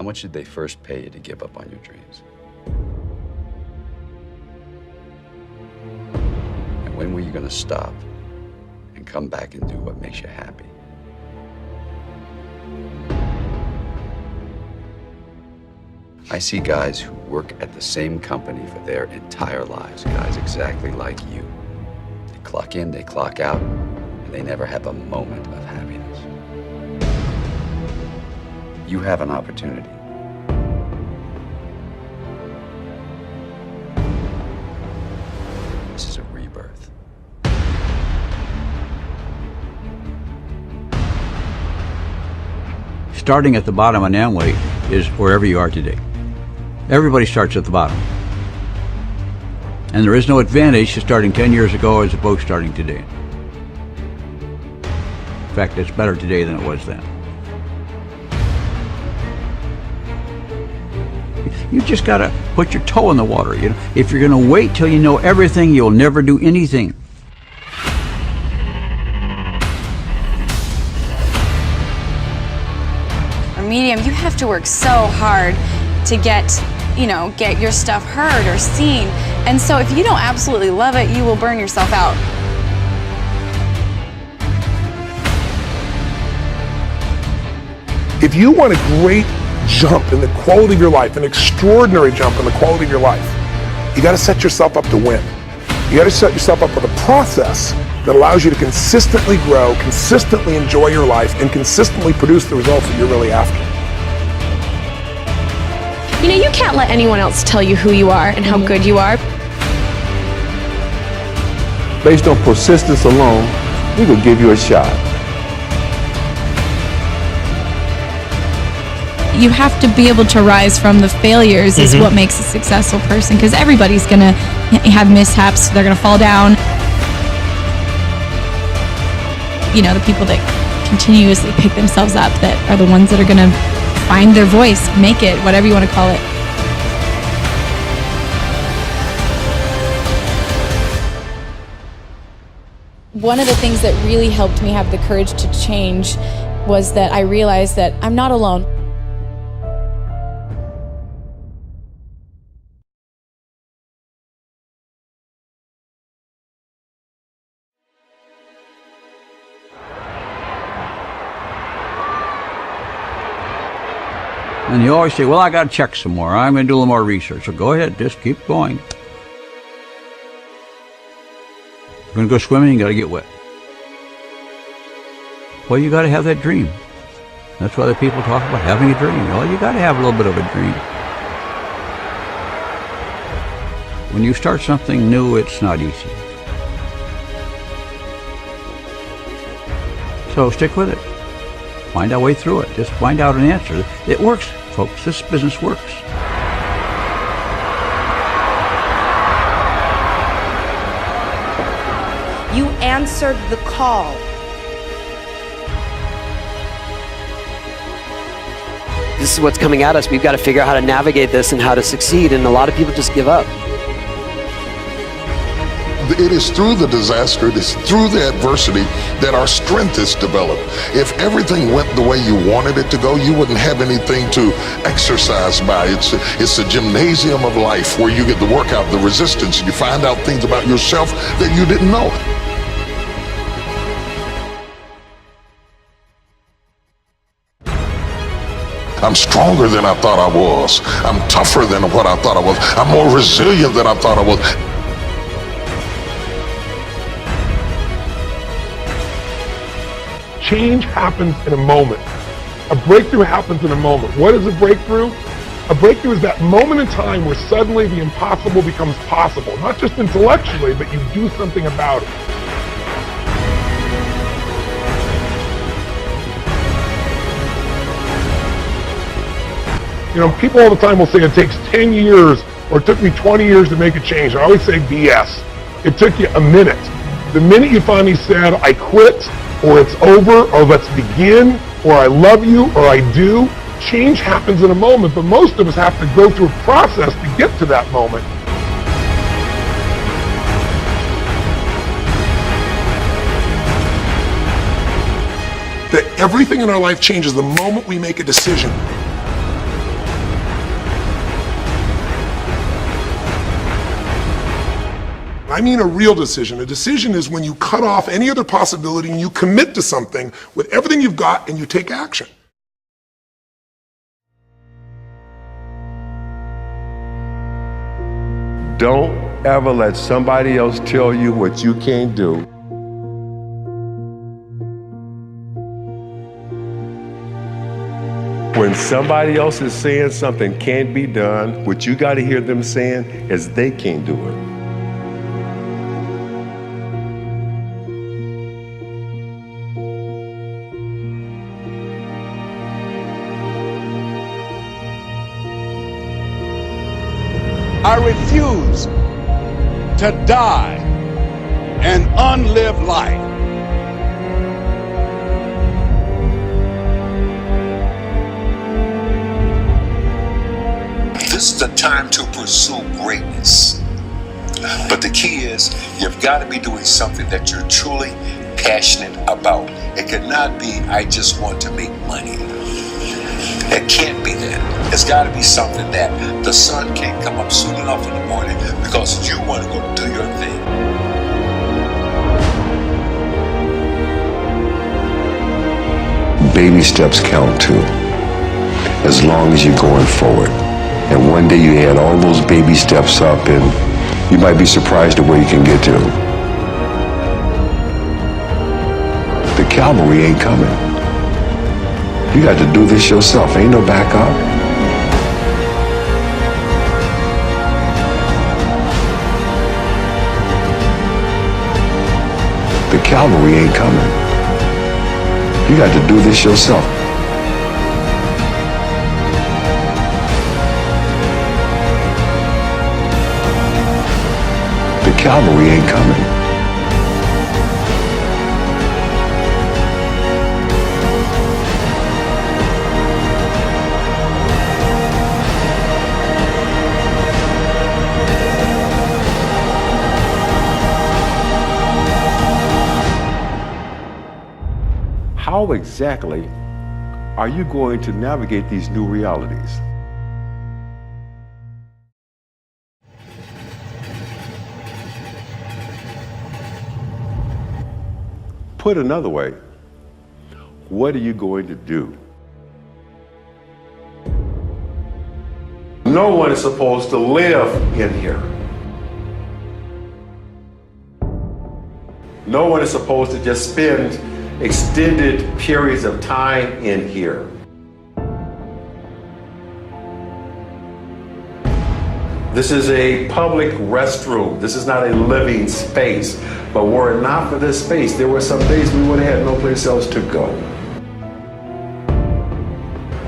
much did they first pay you to give up on your dreams? And when were you going to stop and come back and do what makes you happy? I see guys who work at the same company for their entire lives, guys exactly like you. They clock in, they clock out, and they never have a moment of happiness. You have an opportunity. This is a rebirth. Starting at the bottom on Amway is wherever you are today. Everybody starts at the bottom. And there is no advantage to starting 10 years ago as opposed to starting today. In fact, it's better today than it was then. You just gotta put your toe in the water. You know, if you're gonna wait till you know everything, you'll never do anything. A medium, you have to work so hard to get your stuff heard or seen. And so if you don't absolutely love it, you will burn yourself out. If you want a great jump in the quality of your life, an extraordinary jump in the quality of your life, you got to set yourself up to win. You got to set yourself up with a process that allows you to consistently grow, consistently enjoy your life, and consistently produce the results that you're really after. You know, you can't let anyone else tell you who you are and how good you are. Based on persistence alone, we will give you a shot. You have to be able to rise from the failures is what makes a successful person, because everybody's gonna have mishaps, they're gonna fall down. You know, the people that continuously pick themselves up, that are the ones that are gonna find their voice, make it, whatever you want to call it. One of the things that really helped me have the courage to change was that I realized that I'm not alone. And you always say, well, I got to check some more. I'm going to do a little more research. So go ahead, just keep going. You're going to go swimming, you got to get wet. Well, you got to have that dream. That's why the people talk about having a dream. Well, you got to have a little bit of a dream. When you start something new, it's not easy. So stick with it. Find our way through it. Just find out an answer. It works, folks. This business works. You answered the call. This is what's coming at us. We've got to figure out how to navigate this and how to succeed, and a lot of people just give up. It is through the disaster, it is through the adversity that our strength is developed. If everything went the way you wanted it to go, you wouldn't have anything to exercise by. It's a gymnasium of life where you get to work out the resistance and you find out things about yourself that you didn't know. I'm stronger than I thought I was. I'm tougher than what I thought I was. I'm more resilient than I thought I was. Change happens in a moment. A breakthrough happens in a moment. What is a breakthrough? A breakthrough is that moment in time where suddenly the impossible becomes possible. Not just intellectually, but you do something about it. You know, people all the time will say it takes 10 years or it took me 20 years to make a change. I always say BS. It took you a minute. The minute you finally said, I quit, or it's over, or let's begin, or I love you, or I do, change happens in a moment, but most of us have to go through a process to get to that moment. That everything in our life changes the moment we make a decision. I mean a real decision. A decision is when you cut off any other possibility and you commit to something with everything you've got and you take action. Don't ever let somebody else tell you what you can't do. When somebody else is saying something can't be done, what you got to hear them saying is they can't do it. I refuse to die an unlived life. This is the time to pursue greatness. But the key is you've got to be doing something that you're truly passionate about. It cannot be, I just want to make money. It can't be that. It's got to be something that the sun can't come up soon enough in the morning because you want to go do your thing. Baby steps count too, as long as you're going forward. And one day you add all those baby steps up and you might be surprised at where you can get to. The cavalry ain't coming. You got to do this yourself. Ain't no backup. The cavalry ain't coming. You got to do this yourself. The cavalry ain't coming. How exactly are you going to navigate these new realities? Put another way, what are you going to do? No one is supposed to live in here. No one is supposed to just spend extended periods of time in here. This is a public restroom. This is not a living space. But were it not for this space, there were some days we would have had no place else to go.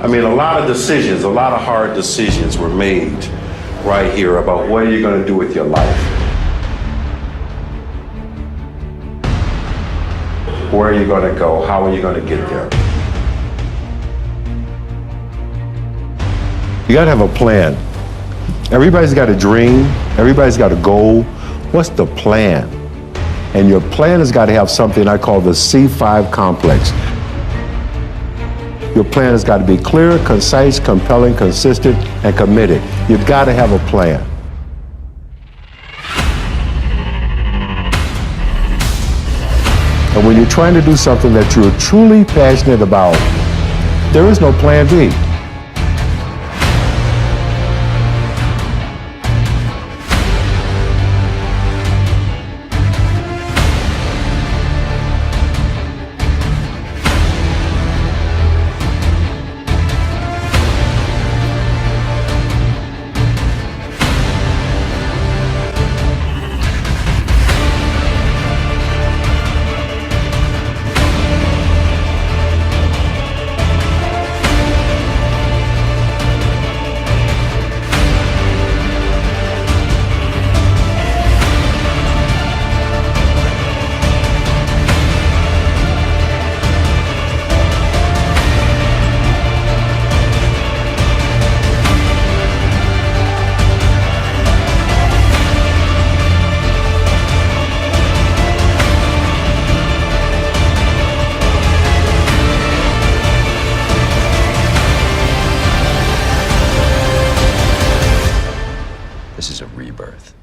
I mean, a lot of decisions, a lot of hard decisions were made right here about what are you going to do with your life? Where are you going to go? How are you going to get there? You got to have a plan. Everybody's got a dream. Everybody's got a goal. What's the plan? And your plan has got to have something I call the C5 complex. Your plan has got to be clear, concise, compelling, consistent, and committed. You've got to have a plan. And when you're trying to do something that you're truly passionate about, there is no plan B. This is a rebirth.